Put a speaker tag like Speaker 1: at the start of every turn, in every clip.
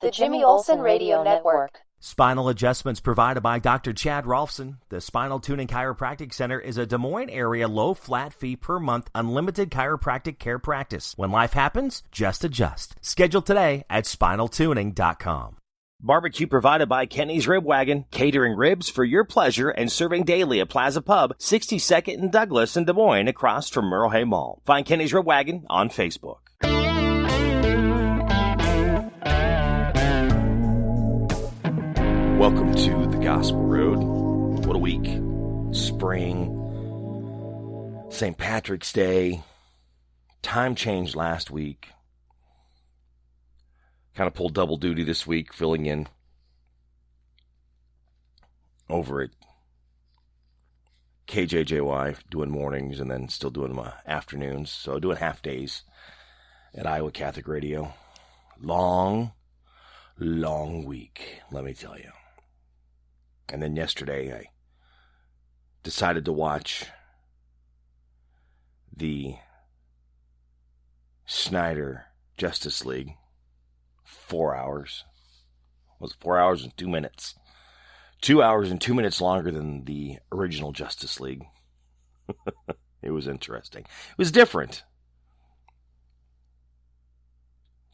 Speaker 1: The Jimmy Olsen Radio Network.
Speaker 2: Spinal adjustments provided by Dr. Chad Rolfson. The Spinal Tuning Chiropractic Center is a Des Moines area low flat fee per month unlimited chiropractic care practice. When life happens, just adjust. Schedule today at spinaltuning.com. Barbecue provided by Kenny's Rib Wagon, catering ribs for your pleasure and serving daily at Plaza Pub, 62nd and Douglas in Des Moines across from Merle Hay Mall. Find Kenny's Rib Wagon on Facebook. Welcome to the Gospel Road. What a week. Spring, St. Patrick's Day, time changed last week. Kind of pulled double duty this week, filling in over at KJJY, doing mornings and then still doing my afternoons. So doing half days at Iowa Catholic Radio. Long week, let me tell you. And then yesterday, I decided to watch the Snyder Justice League. 4 hours. Was it 4 hours and 2 minutes? 2 hours and 2 minutes longer than the original Justice League. It was interesting. It was different.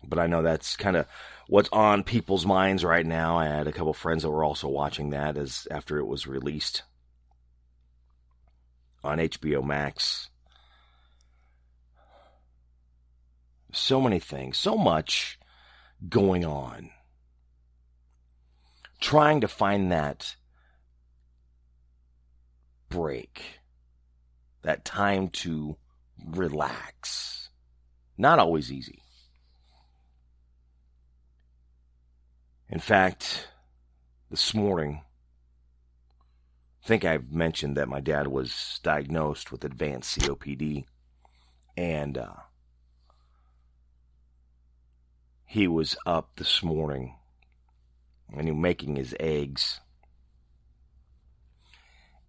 Speaker 2: But I know that's kind of what's on people's minds right now. I had a couple friends that were also watching that as after it was released on HBO Max. So many things, so much going on. Trying to find that break, that time to relax. Not always easy. In fact, this morning, I think I've mentioned that my dad was diagnosed with advanced COPD, and he was up this morning and he was making his eggs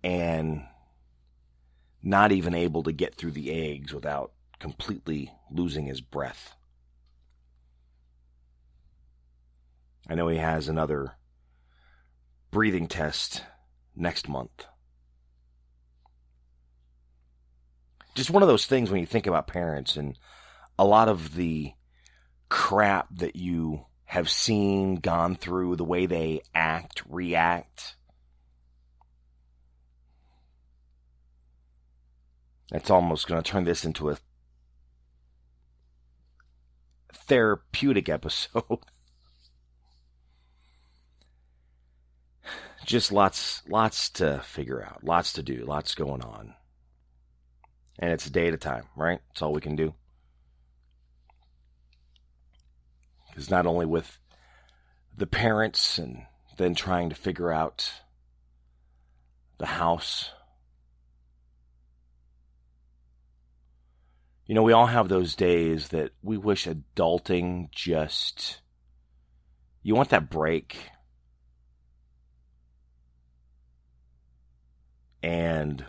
Speaker 2: and not even able to get through the eggs without completely losing his breath. I know he has another breathing test next month. Just one of those things when you think about parents and a lot of the crap that you have seen, gone through, the way they act, react. That's almost going to turn this into a therapeutic episode. Just lots to figure out, lots to do, lots going on. And it's a day at a time, right? That's all we can do. Because not only with the parents and then trying to figure out the house. You know, we all have those days that we wish adulting just... You want that break. And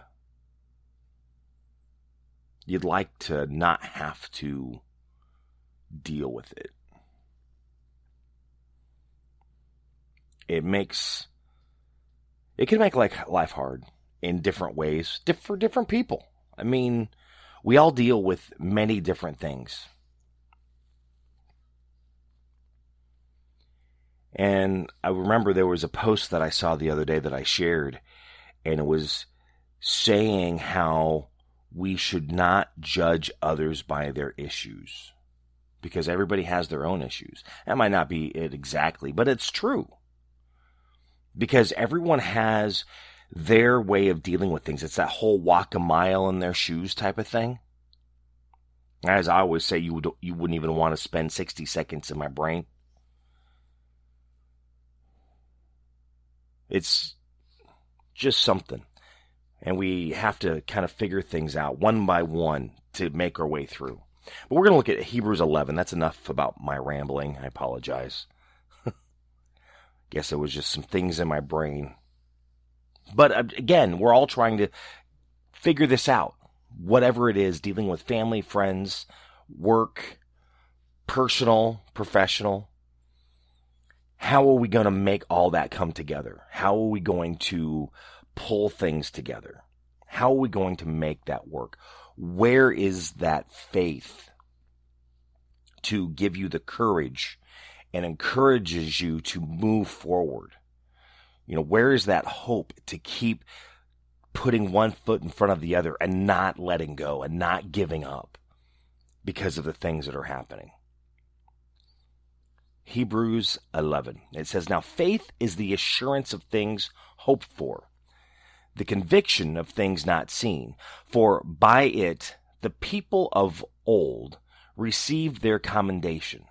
Speaker 2: you'd like to not have to deal with it. It can make life hard in different ways for different people. I mean, we all deal with many different things. And I remember there was a post that I saw the other day that I shared, and it was saying how we should not judge others by their issues, because everybody has their own issues. That might not be it exactly, but it's true. Because everyone has their way of dealing with things. It's that whole walk a mile in their shoes type of thing. As I always say, you wouldn't even want to spend 60 seconds in my brain. It's just something. And we have to kind of figure things out one by one to make our way through. But we're going to look at Hebrews 11. That's enough about my rambling. I apologize. Guess it was just some things in my brain. But again, we're all trying to figure this out. Whatever it is, dealing with family, friends, work, personal, professional. how are we going to make all that come together? How are we going to pull things together? How are we going to make that work? Where is that faith to give you the courage and encourages you to move forward? Where is that hope to keep putting one foot in front of the other and not letting go and not giving up because of the things that are happening? Hebrews 11. It says, "Now faith is the assurance of things hoped for, the conviction of things not seen. For by it the people of old received their commendation.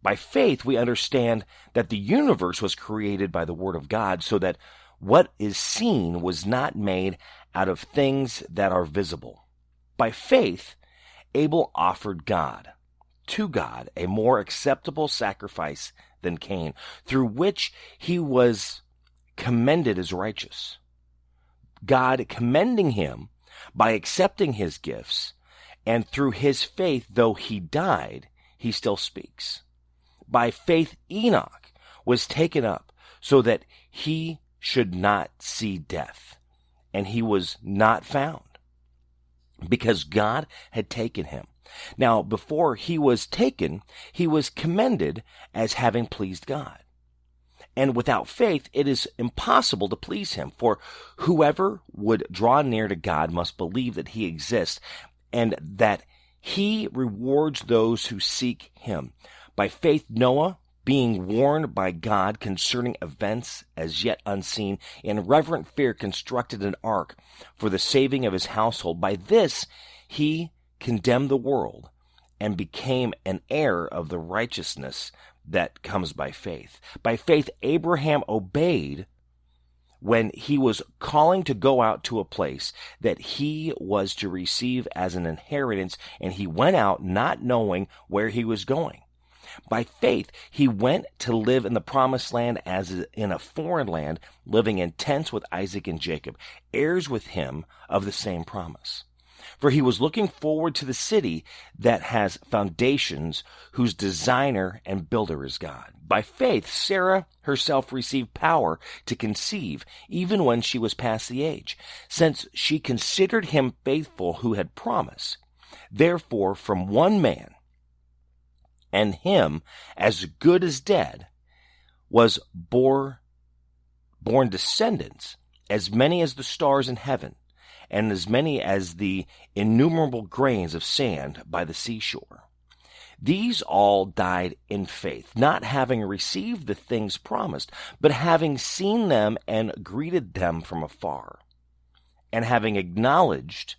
Speaker 2: By faith we understand that the universe was created by the word of God, so that what is seen was not made out of things that are visible. By faith Abel offered to God a more acceptable sacrifice than Cain, through which he was commended as righteous, God commending him by accepting his gifts, and through his faith, though he died, he still speaks. By faith Enoch was taken up so that he should not see death, and he was not found, because God had taken him. Now, before he was taken, he was commended as having pleased God. And without faith, it is impossible to please him. For whoever would draw near to God must believe that he exists, and that he rewards those who seek him. By faith, Noah, being warned by God concerning events as yet unseen, in reverent fear constructed an ark for the saving of his household. By this he condemned the world and became an heir of the righteousness that comes by faith. By faith, Abraham obeyed when he was calling to go out to a place that he was to receive as an inheritance, and he went out not knowing where he was going. By faith, he went to live in the promised land as in a foreign land, living in tents with Isaac and Jacob, heirs with him of the same promise. For he was looking forward to the city that has foundations, whose designer and builder is God. By faith, Sarah herself received power to conceive, even when she was past the age, since she considered him faithful who had promised. Therefore, from one man, and him as good as dead, was born descendants, as many as the stars in heaven, and as many as the innumerable grains of sand by the seashore. These all died in faith, not having received the things promised, but having seen them and greeted them from afar, and having acknowledged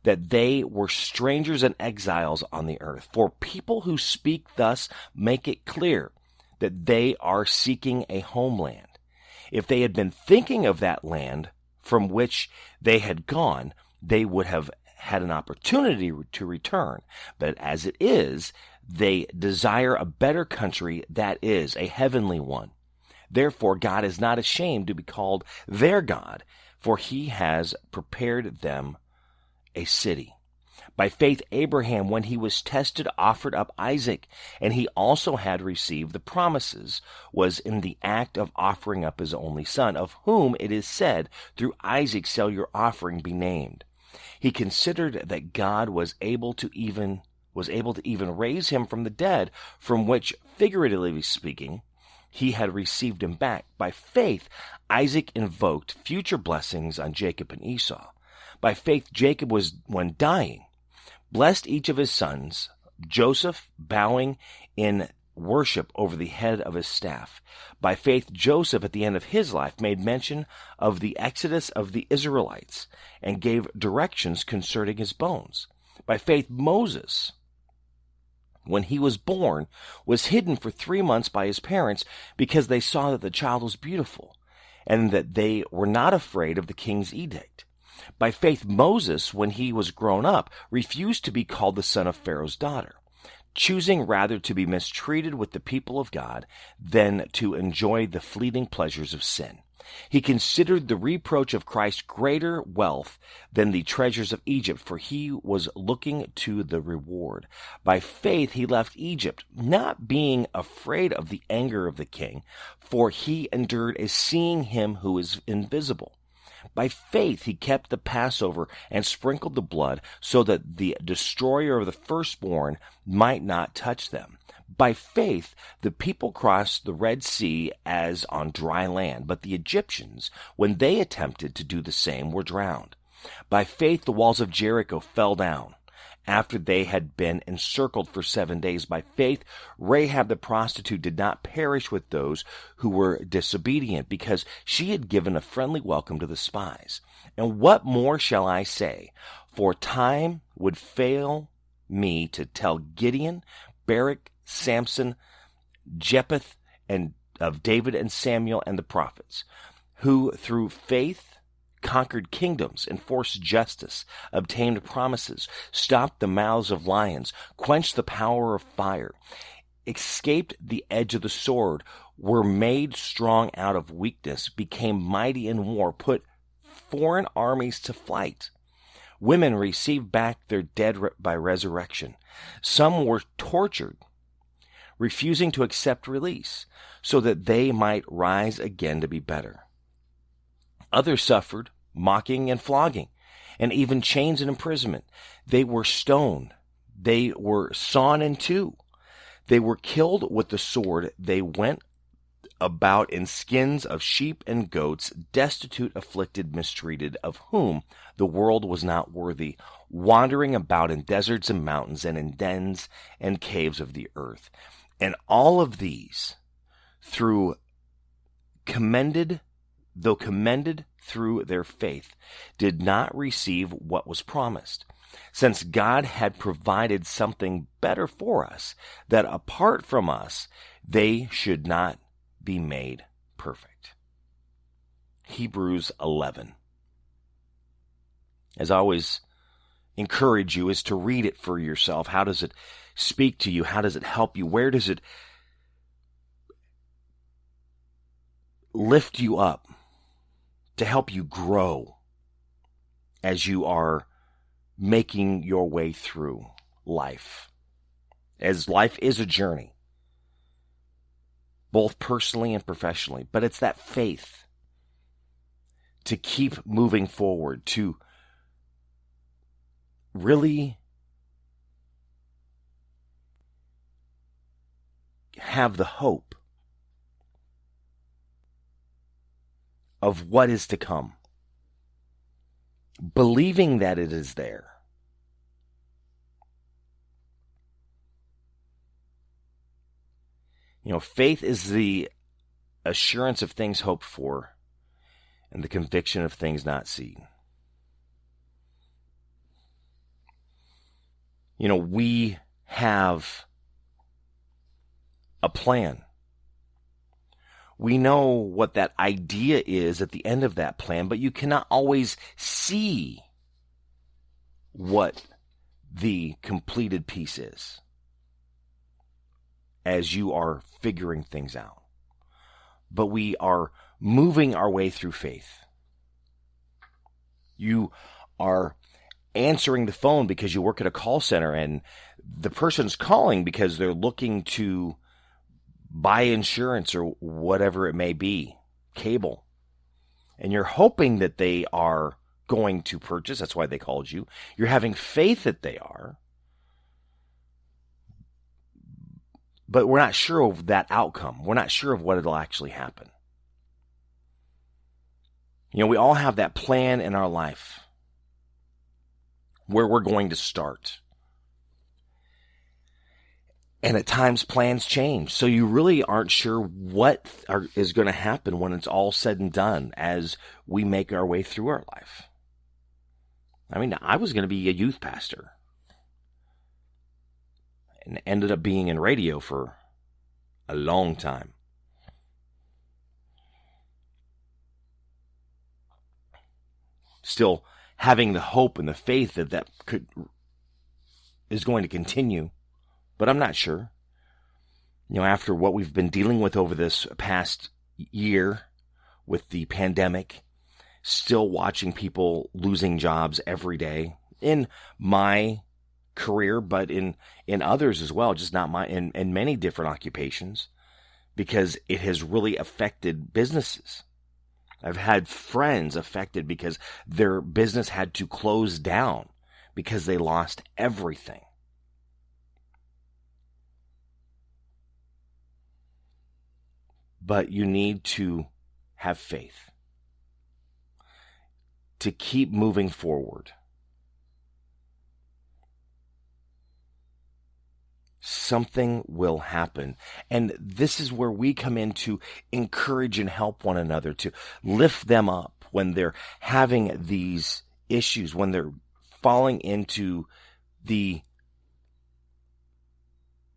Speaker 2: that they were strangers and exiles on the earth. For people who speak thus make it clear that they are seeking a homeland. If they had been thinking of that land from which they had gone, they would have had an opportunity to return. But as it is, they desire a better country, that is, a heavenly one. Therefore, God is not ashamed to be called their God, for he has prepared them a city. By faith, Abraham, when he was tested, offered up Isaac, and he also had received the promises, was in the act of offering up his only son, of whom it is said, through Isaac shall your offering be named. He considered that God was able to even raise him from the dead, from which, figuratively speaking, he had received him back. By faith, Isaac invoked future blessings on Jacob and Esau. By faith, Jacob was, when dying, blessed each of his sons, Joseph bowing in worship over the head of his staff. By faith, Joseph, at the end of his life, made mention of the exodus of the Israelites and gave directions concerning his bones. By faith, Moses, when he was born, was hidden for 3 months by his parents because they saw that the child was beautiful and that they were not afraid of the king's edict. By faith, Moses, when he was grown up, refused to be called the son of Pharaoh's daughter, choosing rather to be mistreated with the people of God than to enjoy the fleeting pleasures of sin. He considered the reproach of Christ greater wealth than the treasures of Egypt, for he was looking to the reward. By faith he left Egypt, not being afraid of the anger of the king, for he endured as seeing him who is invisible. By faith he kept the Passover and sprinkled the blood, so that the destroyer of the firstborn might not touch them. By faith, the people crossed the Red Sea as on dry land, but the Egyptians, when they attempted to do the same, were drowned. By faith, the walls of Jericho fell down after they had been encircled for 7 days. By faith, Rahab the prostitute did not perish with those who were disobedient, because she had given a friendly welcome to the spies. And what more shall I say? For time would fail me to tell Gideon, Barak, Samson, Jephthah, and of David and Samuel and the prophets, who through faith conquered kingdoms, enforced justice, obtained promises, stopped the mouths of lions, quenched the power of fire, escaped the edge of the sword, were made strong out of weakness, became mighty in war, put foreign armies to flight. Women received back their dead by resurrection. Some were tortured, refusing to accept release, so that they might rise again to be better. Others suffered mocking and flogging, and even chains and imprisonment. They were stoned. They were sawn in two. They were killed with the sword. They went about in skins of sheep and goats, destitute, afflicted, mistreated, of whom the world was not worthy, wandering about in deserts and mountains and in dens and caves of the earth. And all of these, though commended through their faith, did not receive what was promised, since God had provided something better for us, that apart from us they should not be made perfect. Hebrews 11. As I always encourage you, is to read it for yourself. How does it speak to you? How does it help you? Where does it lift you up to help you grow as you are making your way through life? As life is a journey, both personally and professionally, but it's that faith to keep moving forward, to really have the hope of what is to come, believing that it is there. You know, faith is the assurance of things hoped for and the conviction of things not seen. You know, we have a plan. We know what that idea is at the end of that plan, but you cannot always see what the completed piece is as you are figuring things out. But we are moving our way through faith. You are answering the phone because you work at a call center, and the person's calling because they're looking to buy insurance or whatever it may be, cable. And you're hoping that they are going to purchase. That's why they called you. You're having faith that they are. But we're not sure of that outcome. We're not sure of what it'll actually happen. You know, we all have that plan in our life where we're going to start. And at times plans change. So you really aren't sure what is going to happen when it's all said and done as we make our way through our life. I mean, I was going to be a youth pastor and ended up being in radio for a long time. Still having the hope and the faith that is going to continue, but I'm not sure. You know, after what we've been dealing with over this past year with the pandemic, still watching people losing jobs every day in my career, but in others as well, just not in many different occupations, because it has really affected businesses. I've had friends affected because their business had to close down because they lost everything. But you need to have faith to keep moving forward. Something will happen. And this is where we come in to encourage and help one another, to lift them up when they're having these issues, when they're falling into the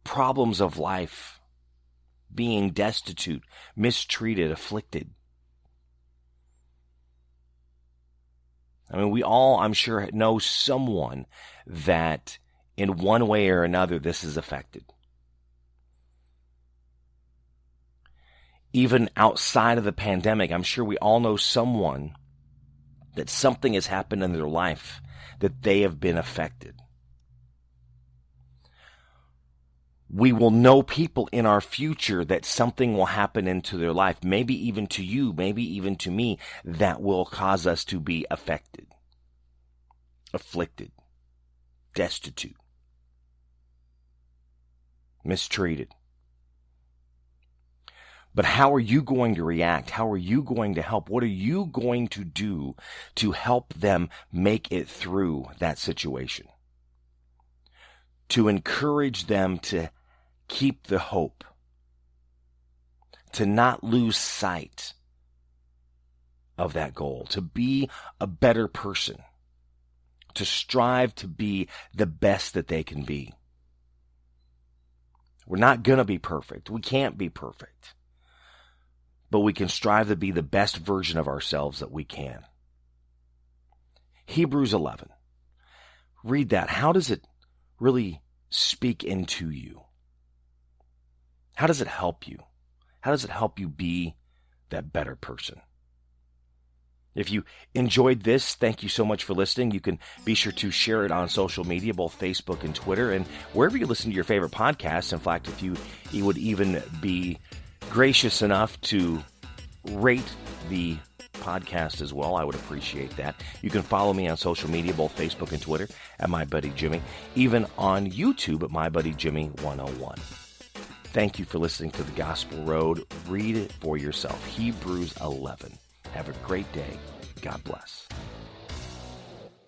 Speaker 2: problems of life, being destitute, mistreated, afflicted. I mean, we all, I'm sure, know someone that in one way or another this is affected. Even outside of the pandemic, I'm sure we all know someone that something has happened in their life that they have been affected. We will know people in our future that something will happen into their life, maybe even to you, maybe even to me, that will cause us to be affected, afflicted, destitute, mistreated. But how are you going to react? How are you going to help? What are you going to do to help them make it through that situation? To encourage them to keep the hope, to not lose sight of that goal, to be a better person, to strive to be the best that they can be. We're not going to be perfect. We can't be perfect. But we can strive to be the best version of ourselves that we can. Hebrews 11. Read that. How does it really speak into you? How does it help you? How does it help you be that better person? If you enjoyed this, thank you so much for listening. You can be sure to share it on social media, both Facebook and Twitter, and wherever you listen to your favorite podcasts. In fact, if you would even be gracious enough to rate the podcast as well, I would appreciate that. You can follow me on social media, both Facebook and Twitter, at My Buddy Jimmy, even on YouTube at My Buddy Jimmy 101. Thank you for listening to The Gospel Road. Read it for yourself. Hebrews 11. Have a great day. God bless.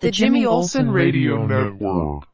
Speaker 1: The Jimmy Olsen Radio Network.